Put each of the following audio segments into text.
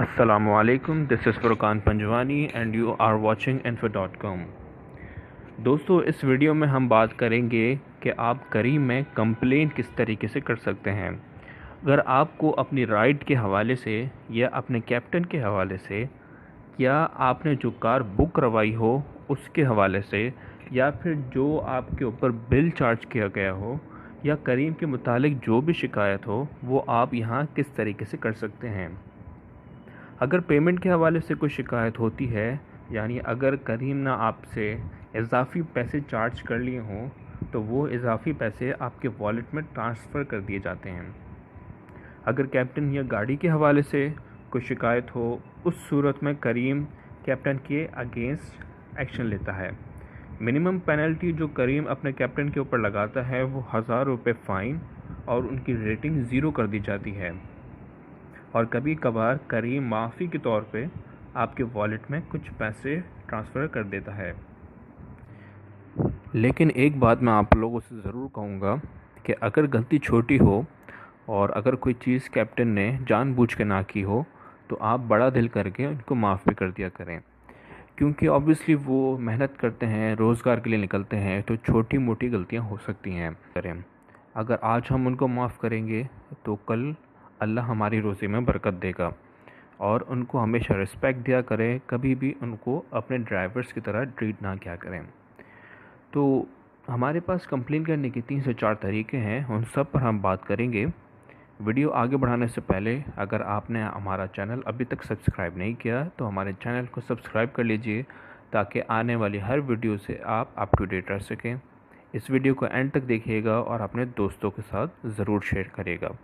Assalamualaikum, this is Furqan Panjwani and you are watching info.com। दोस्तों, इस video में हम बात करेंगे कि आप करीम में कंप्लेंट किस तरीके से कर सकते हैं। अगर आपको अपनी राइड के हवाले से या अपने कैप्टन के हवाले से या आपने जो कार बुक करवाई हो उसके हवाले से या फिर जो आपके ऊपर बिल चार्ज किया गया हो या करीम के मुतालिक जो भी शिकायत हो वो आप यहाँ किस तरीके से कर सकते हैं। अगर पेमेंट के हवाले से कोई शिकायत होती है, यानी अगर करीम ने आपसे इजाफ़ी पैसे चार्ज कर लिए हों तो वो इजाफ़ी पैसे आपके वॉलेट में ट्रांसफ़र कर दिए जाते हैं। अगर कैप्टन या गाड़ी के हवाले से कोई शिकायत हो उस सूरत में करीम कैप्टन के अगेंस्ट एक्शन लेता है। मिनिमम पेनल्टी जो करीम अपने कैप्टन के ऊपर लगाता है वो 1000 रुपये फ़ाइन और उनकी रेटिंग ज़ीरो कर दी जाती है। और कभी कभार करीम माफ़ी के तौर पे आपके वॉलेट में कुछ पैसे ट्रांसफ़र कर देता है। लेकिन एक बात मैं आप लोगों से ज़रूर कहूँगा कि अगर गलती छोटी हो और अगर कोई चीज़ कैप्टन ने जानबूझ के ना की हो तो आप बड़ा दिल करके उनको माफ़ भी कर दिया करें, क्योंकि ऑब्वियसली वो मेहनत करते हैं, रोज़गार के लिए निकलते हैं, तो छोटी मोटी गलतियाँ हो सकती हैं। अगर आज हम उनको माफ़ करेंगे तो कल अल्लाह हमारी रोज़ी में बरकत देगा। और उनको हमेशा रिस्पेक्ट दिया करें, कभी भी उनको अपने ड्राइवर्स की तरह ट्रीट ना किया करें। तो हमारे पास कंप्लेन करने के 3 से 4 तरीके हैं, उन सब पर हम बात करेंगे। वीडियो आगे बढ़ाने से पहले अगर आपने हमारा चैनल अभी तक सब्सक्राइब नहीं किया तो हमारे चैनल को सब्सक्राइब कर लीजिए ताकि आने वाली हर वीडियो से आप अप टू डेट रह सकें। इस वीडियो को एंड तक देखिएगा और अपने दोस्तों के साथ ज़रूर शेयर करिएगा।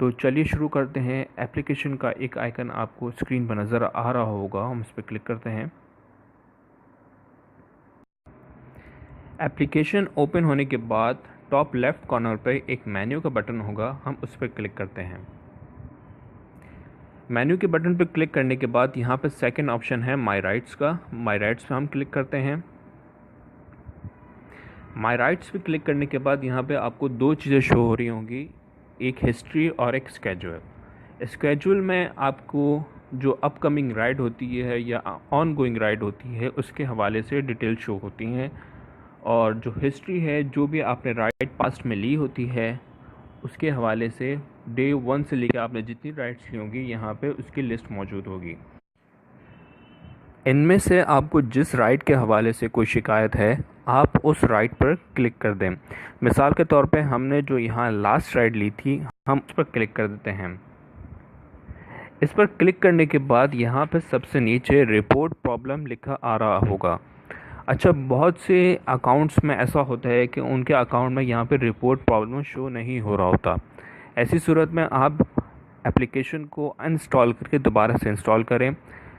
तो चलिए शुरू करते हैं। एप्लीकेशन का एक आइकन आपको स्क्रीन पर नज़र आ रहा होगा, हम इस पर क्लिक करते हैं। एप्लीकेशन ओपन होने के बाद टॉप लेफ़्ट कॉर्नर पर एक मेन्यू का बटन होगा, हम उस पर क्लिक करते हैं। मेन्यू के बटन पर क्लिक करने के बाद यहाँ पर सेकंड ऑप्शन है माय राइट्स का। माय राइट्स पे हम क्लिक करते हैं। माय राइट्स पे क्लिक करने के बाद यहाँ पे आपको 2 चीज़ें शो हो रही होंगी, एक हिस्ट्री और एक स्केड्यूल। स्केड्यूल में आपको जो अपकमिंग राइड होती है या ऑन गोइंग राइड होती है उसके हवाले से डिटेल शो होती हैं, और जो हिस्ट्री है जो भी आपने राइड पास्ट में ली होती है उसके हवाले से डे 1 से लेकर आपने जितनी राइड्स ली होंगी यहाँ पे उसकी लिस्ट मौजूद होगी। इनमें से आपको जिस राइड के हवाले से कोई शिकायत है आप उस राइड पर क्लिक कर दें। मिसाल के तौर पे हमने जो यहाँ लास्ट राइड ली थी हम उस पर क्लिक कर देते हैं। इस पर क्लिक करने के बाद यहाँ पे सबसे नीचे रिपोर्ट प्रॉब्लम लिखा आ रहा होगा। अच्छा, बहुत से अकाउंट्स में ऐसा होता है कि उनके अकाउंट में यहाँ पे रिपोर्ट प्रॉब्लम शो नहीं हो रहा होता। ऐसी सूरत में आप एप्लीकेशन को अनइंस्टॉल करके दोबारा से इंस्टॉल करें।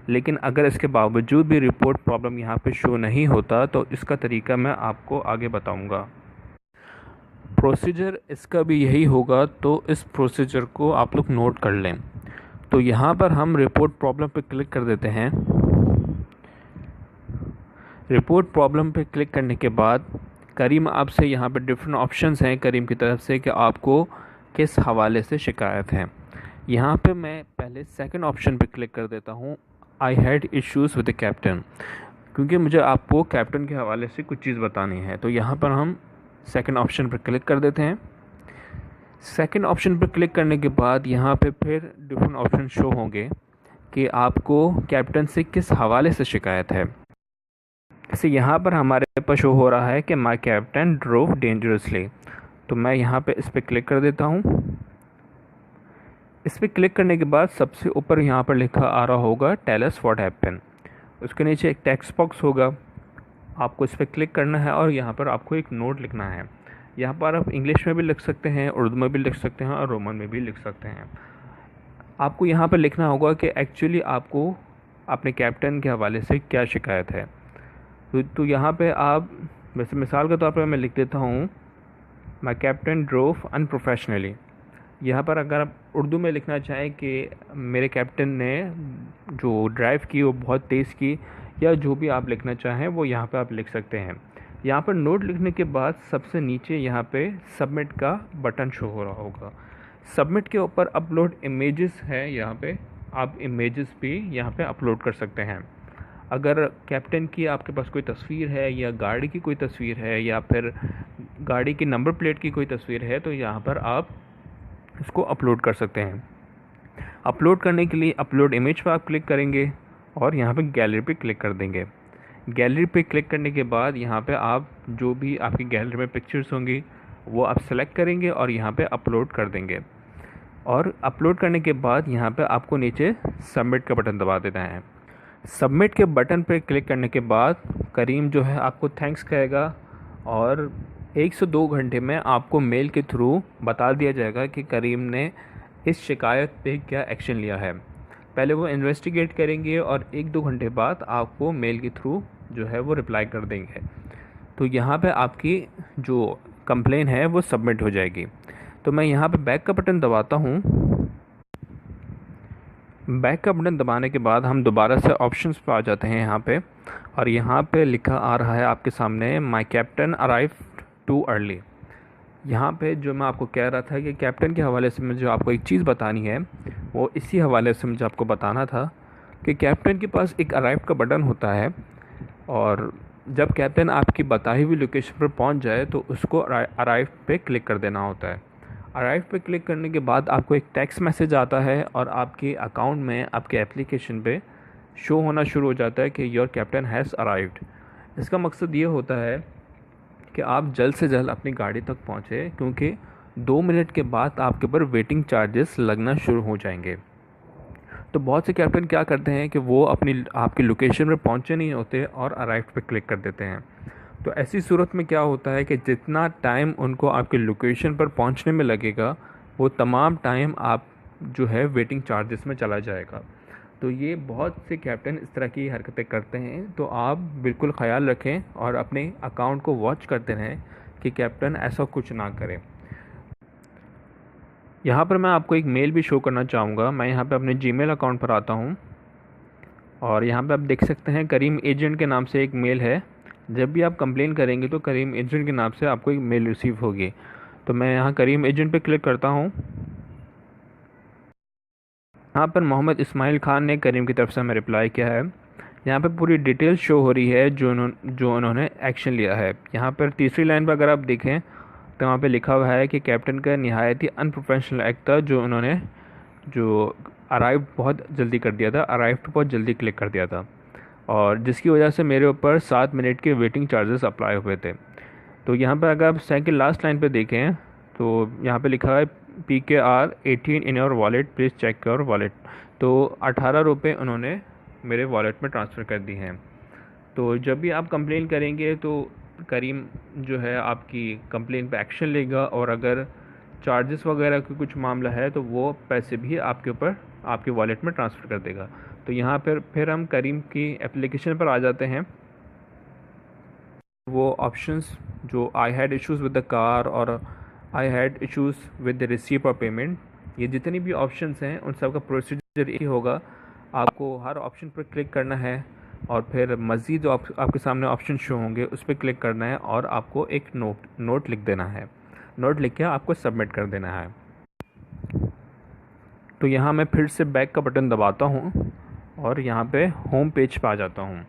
लेकिन अगर इसके बावजूद भी रिपोर्ट प्रॉब्लम यहाँ पे शो नहीं होता तो इसका तरीका मैं आपको आगे बताऊँगा। प्रोसीजर इसका भी यही होगा, तो इस प्रोसीजर को आप लोग नोट कर लें। तो यहाँ पर हम रिपोर्ट प्रॉब्लम पे क्लिक कर देते हैं। रिपोर्ट प्रॉब्लम पे क्लिक करने के बाद करीम आपसे यहाँ पे डिफरेंट ऑप्शंस हैं करीम की तरफ से कि आपको किस हवाले से शिकायत है। यहाँ पे मैं पहले सेकंड ऑप्शन पे क्लिक कर देता हूँ, आई had issues with the captain, क्योंकि मुझे आपको कैप्टन के हवाले से कुछ चीज़ बतानी है। तो यहाँ पर हम सेकंड ऑप्शन पर क्लिक कर देते हैं। सेकंड ऑप्शन पर क्लिक करने के बाद यहाँ पे फिर डिफरेंट ऑप्शन शो होंगे कि आपको कैप्टन से किस हवाले से शिकायत है। जैसे यहाँ पर हमारे पास शो हो रहा है कि माय कैप्टन ड्रोव डेंजरसली, तो मैं यहाँ पे इस पर क्लिक कर देता हूँ। इस पर क्लिक करने के बाद सबसे ऊपर यहाँ पर लिखा आ रहा होगा टेल अस व्हाट हैपेंड। उसके नीचे एक टेक्स्ट बॉक्स होगा, आपको इस पर क्लिक करना है और यहाँ पर आपको एक नोट लिखना है। यहाँ पर आप इंग्लिश में भी लिख सकते हैं, उर्दू में भी लिख सकते हैं और रोमन में भी लिख सकते हैं। आपको यहाँ पर लिखना होगा कि एक्चुअली आपको अपने कैप्टन के हवाले से क्या शिकायत है। तो यहाँ पे आप वैसे मिसाल के तौर पर मैं लिख देता हूँ माय कैप्टन ड्रोव अनप्रोफेशनली। यहाँ पर अगर आप उर्दू में लिखना चाहें कि मेरे कैप्टन ने जो ड्राइव की वो बहुत तेज़ की, या जो भी आप लिखना चाहें वो यहाँ पे आप लिख सकते हैं। यहाँ पर नोट लिखने के बाद सबसे नीचे यहाँ पे सबमिट का बटन शो हो रहा होगा। सबमिट के ऊपर अपलोड इमेजेस है यहाँ पे, आप इमेजेस भी यहाँ पे अपलोड कर सकते हैं। अगर कैप्टन की आपके पास कोई तस्वीर है या गाड़ी की कोई तस्वीर है या फिर गाड़ी की नंबर प्लेट की कोई तस्वीर है तो यहाँ पर आप इसको अपलोड कर सकते हैं। अपलोड करने के लिए अपलोड इमेज पर आप क्लिक करेंगे और यहाँ पे गैलरी पे क्लिक कर देंगे। गैलरी पे क्लिक करने के बाद यहाँ पे आप जो भी आपकी गैलरी में पिक्चर्स होंगी वो आप सेलेक्ट करेंगे और यहाँ पे अपलोड कर देंगे। और अपलोड करने के बाद यहाँ पे आपको नीचे सबमिट का बटन दबा देना है। सबमिट के बटन पर क्लिक करने के बाद करीम जो है आपको थैंक्स कहेगा और 1 से 2 घंटे में आपको मेल के थ्रू बता दिया जाएगा कि करीम ने इस शिकायत पे क्या एक्शन लिया है। पहले वो इन्वेस्टिगेट करेंगे और 1-2 घंटे बाद आपको मेल के थ्रू जो है वो रिप्लाई कर देंगे। तो यहाँ पे आपकी जो कंप्लेन है वो सबमिट हो जाएगी। तो मैं यहाँ पे बैक का बटन दबाता हूँ। बैक का बटन दबाने के बाद हम दोबारा से ऑप्शंस पे आ जाते हैं यहाँ पे, और यहाँ पे लिखा आ रहा है आपके सामने my captain arrived too early. यहाँ पे जो मैं आपको कह रहा था कि कैप्टन के हवाले से मुझे आपको एक चीज़ बतानी है, वो इसी हवाले से मुझे आपको बताना था कि कैप्टन के पास एक अराइव का बटन होता है और जब कैप्टन आपकी बताई हुई लोकेशन पर पहुँच जाए तो उसको अराइव पे क्लिक कर देना होता है। अराइव पे क्लिक करने के बाद आपको एक टेक्स्ट मैसेज आता है और आपके अकाउंट में आपके एप्लीकेशन पे शो होना शुरू हो जाता है कि योर कैप्टन हैज़ अराइव्ड। इसका मकसद ये होता है कि आप जल्द से जल्द अपनी गाड़ी तक पहुँचे, क्योंकि 2 मिनट के बाद आपके ऊपर वेटिंग चार्जेस लगना शुरू हो जाएंगे। तो बहुत से कैप्टन क्या करते हैं कि वो अपनी आपकी लोकेशन पर पहुँचे नहीं होते और अराइव पे क्लिक कर देते हैं। तो ऐसी सूरत में क्या होता है कि जितना टाइम उनको आपके लोकेशन पर पहुंचने में लगेगा वो तमाम टाइम आप जो है वेटिंग चार्जेस में चला जाएगा। तो ये बहुत से कैप्टन इस तरह की हरकतें करते हैं, तो आप बिल्कुल ख़याल रखें और अपने अकाउंट को वॉच करते रहें कि कैप्टन ऐसा कुछ ना करें। यहाँ पर मैं आपको एक मेल भी शो करना चाहूँगा। मैं यहाँ पर अपने जीमेल अकाउंट पर आता हूँ और यहाँ पर आप देख सकते हैं करीम एजेंट के नाम से एक मेल है। जब भी आप कंप्लेन करेंगे तो करीम एजेंट के नाम से आपको एक मेल रिसीव होगी। तो मैं यहाँ करीम एजेंट पे क्लिक करता हूँ। यहाँ पर मोहम्मद इस्माइल ख़ान ने करीम की तरफ से हमें रिप्लाई किया है। यहाँ पे पूरी डिटेल शो हो रही है जो उन्होंने एक्शन लिया है। यहाँ पर तीसरी लाइन पर अगर आप देखें तो वहाँ पे लिखा हुआ है कि कैप्टन का नहायत ही अनप्रोफेशनल एक्ट था जो अराइव बहुत जल्दी कर दिया था, अराइव पे बहुत जल्दी क्लिक कर दिया था और जिसकी वजह से मेरे ऊपर 7 मिनट के वेटिंग चार्जेस अप्लाई हुए थे। तो यहाँ पर अगर आप सेकंड लास्ट लाइन पे देखें तो यहाँ पे लिखा है PKR 18 in your wallet, please check your wallet. तो 18 रुपये उन्होंने मेरे वॉलेट में ट्रांसफ़र कर दी हैं। तो जब भी आप कंप्लेन करेंगे तो करीम जो है आपकी कंप्लेन पे एक्शन लेगा और अगर चार्जेस वगैरह का कुछ मामला है तो वो पैसे भी आपके ऊपर आपके वॉलेट में ट्रांसफ़र कर देगा। तो यहाँ पर फिर हम करीम की एप्लीकेशन पर आ जाते हैं। वो ऑप्शंस जो I had issues with the car और I had issues with the receipt और पेमेंट, ये जितनी भी ऑप्शंस हैं उन सब का प्रोसीजर यही होगा। आपको हर ऑप्शन पर क्लिक करना है और फिर मज़ीद आपके सामने ऑप्शन शो होंगे उस पर क्लिक करना है और आपको एक नोट लिख देना है। नोट लिख के आपको सबमिट कर देना है। तो यहाँ मैं फिर से बैक का बटन दबाता हूँ और यहाँ पे होम पेज पे आ जाता हूँ।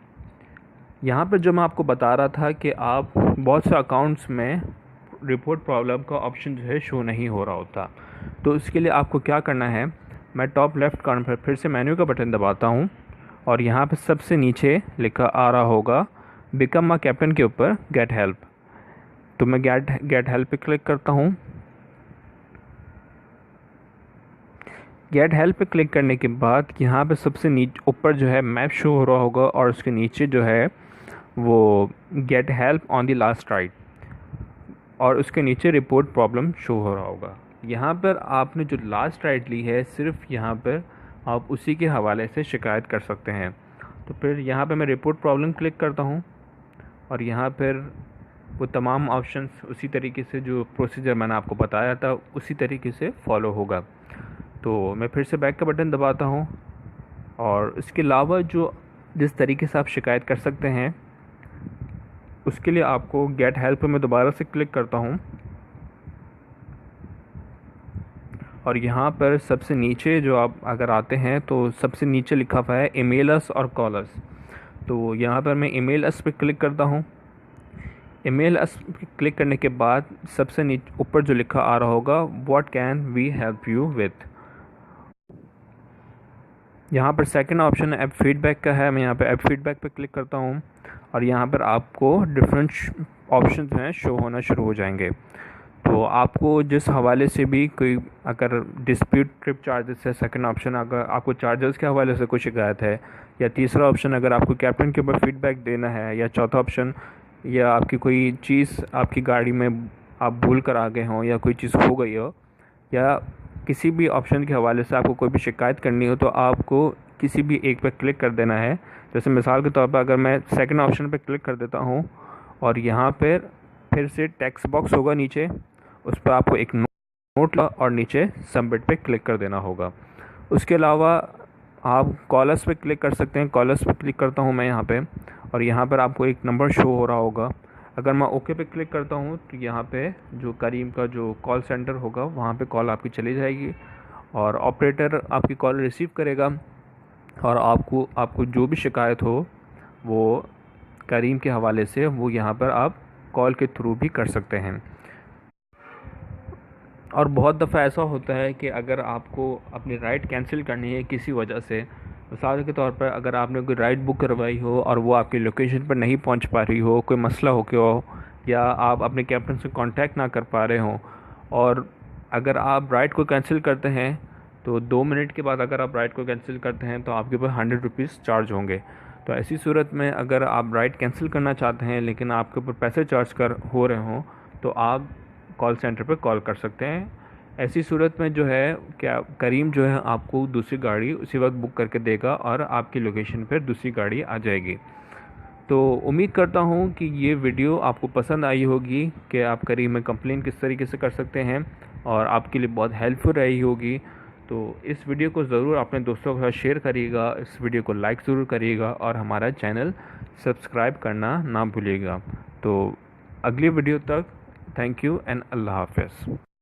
यहाँ पर जो मैं आपको बता रहा था कि आप बहुत से अकाउंट्स में रिपोर्ट प्रॉब्लम का ऑप्शन जो है शो नहीं हो रहा होता, तो इसके लिए आपको क्या करना है, मैं टॉप लेफ़्ट कॉर्नर पर फिर से मेन्यू का बटन दबाता हूँ और यहाँ पर सबसे नीचे लिखा आ रहा होगा बिकम अ कैप्टन के ऊपर गेट हेल्प। तो मैं गेट हेल्प पे क्लिक करता हूँ। गेट हेल्प पे क्लिक करने के बाद यहाँ पे सबसे नीचे ऊपर जो है मैप शो हो रहा होगा और उसके नीचे जो है वो get help on the last right और उसके नीचे रिपोर्ट प्रॉब्लम शो हो रहा होगा। यहाँ पर आपने जो लास्ट राइट ली है सिर्फ यहाँ पर आप उसी के हवाले से शिकायत कर सकते हैं। तो फिर यहाँ पे मैं रिपोर्ट प्रॉब्लम क्लिक करता हूँ और यहाँ पर वो तमाम ऑप्शंस उसी तरीके से जो प्रोसीजर मैंने आपको बताया था उसी तरीके से फॉलो होगा। तो मैं फिर से बैक का बटन दबाता हूँ और इसके अलावा जो जिस तरीके से आप शिकायत कर सकते हैं उसके लिए आपको गेट हेल्प में दोबारा से क्लिक करता हूँ और यहाँ पर सबसे नीचे जो आप अगर आते हैं तो सबसे नीचे लिखा हुआ है ईमेल अस और कॉल अस। तो यहाँ पर मैं ईमेल अस पे क्लिक करता हूँ। ईमेल अस पे क्लिक करने के बाद सबसे नीचे ऊपर जो लिखा आ रहा होगा what can we help you with, यहाँ पर सेकंड ऑप्शन ऐप फीडबैक का है। मैं यहाँ पे ऐप फीडबैक पे क्लिक करता हूँ और यहाँ पर आपको डिफरेंट ऑप्शन हैं शो होना शुरू हो जाएंगे। तो आपको जिस हवाले से भी कोई अगर डिस्प्यूट ट्रिप चार्जेस है, सेकंड ऑप्शन अगर आपको चार्जेस के हवाले से कोई शिकायत है, या तीसरा ऑप्शन अगर आपको कैप्टन के ऊपर फीडबैक देना है, या चौथा ऑप्शन या आपकी कोई चीज़ आपकी गाड़ी में आप भूल कर आ गए हों या कोई चीज़ खो गई हो, या किसी भी ऑप्शन के हवाले से आपको कोई भी शिकायत करनी हो, तो आपको किसी भी एक पे क्लिक कर देना है। जैसे मिसाल के तौर पर अगर मैं सेकंड ऑप्शन पे क्लिक कर देता हूँ और यहाँ पर फिर से टेक्स्ट बॉक्स होगा नीचे, उस पर आपको एक नोट और नीचे सबमिट पे क्लिक कर देना होगा। उसके अलावा आप कॉलर्स पे क्लिक कर सकते हैं। कॉलर्स पे क्लिक करता हूँ मैं यहाँ पे, और यहाँ पर आपको एक नंबर शो हो रहा होगा। अगर मैं ओके पे क्लिक करता हूँ तो यहाँ पे जो करीम का जो कॉल सेंटर होगा वहाँ पे कॉल आपकी चली जाएगी और ऑपरेटर आपकी कॉल रिसीव करेगा और आपको जो भी शिकायत हो वो करीम के हवाले से वो यहाँ पर आप कॉल के थ्रू भी कर सकते हैं। और बहुत दफ़ा ऐसा होता है कि अगर आपको अपनी राइड कैंसिल करनी है किसी वजह से, मिसाल के तौर पर अगर आपने कोई राइड बुक करवाई हो और वो आपकी लोकेशन पर नहीं पहुंच पा रही हो, कोई मसला हो गया हो, या आप अपने कैप्टन से कांटेक्ट ना कर पा रहे हो, और अगर आप राइड को कैंसिल करते हैं तो 2 मिनट के बाद अगर आप राइड को कैंसिल करते हैं तो आपके ऊपर 100 रुपीज़ चार्ज होंगे। तो ऐसी सूरत में अगर आप राइड कैंसिल करना चाहते हैं लेकिन आपके ऊपर पैसे चार्ज कर हो रहे हों तो आप कॉल सेंटर पर कॉल कर सकते हैं। ऐसी सूरत में जो है क्या करीम जो है आपको दूसरी गाड़ी उसी वक्त बुक करके देगा और आपकी लोकेशन पर दूसरी गाड़ी आ जाएगी। तो उम्मीद करता हूँ कि ये वीडियो आपको पसंद आई होगी कि आप करीम में कंप्लेन किस तरीके से कर सकते हैं और आपके लिए बहुत हेल्पफुल रही होगी। तो इस वीडियो को ज़रूर अपने दोस्तों के साथ शेयर करिएगा, इस वीडियो को लाइक ज़रूर करिएगा और हमारा चैनल सब्सक्राइब करना ना भूलिएगा। तो अगली वीडियो तक थैंक यू एंड अल्लाह हाफ़िज़।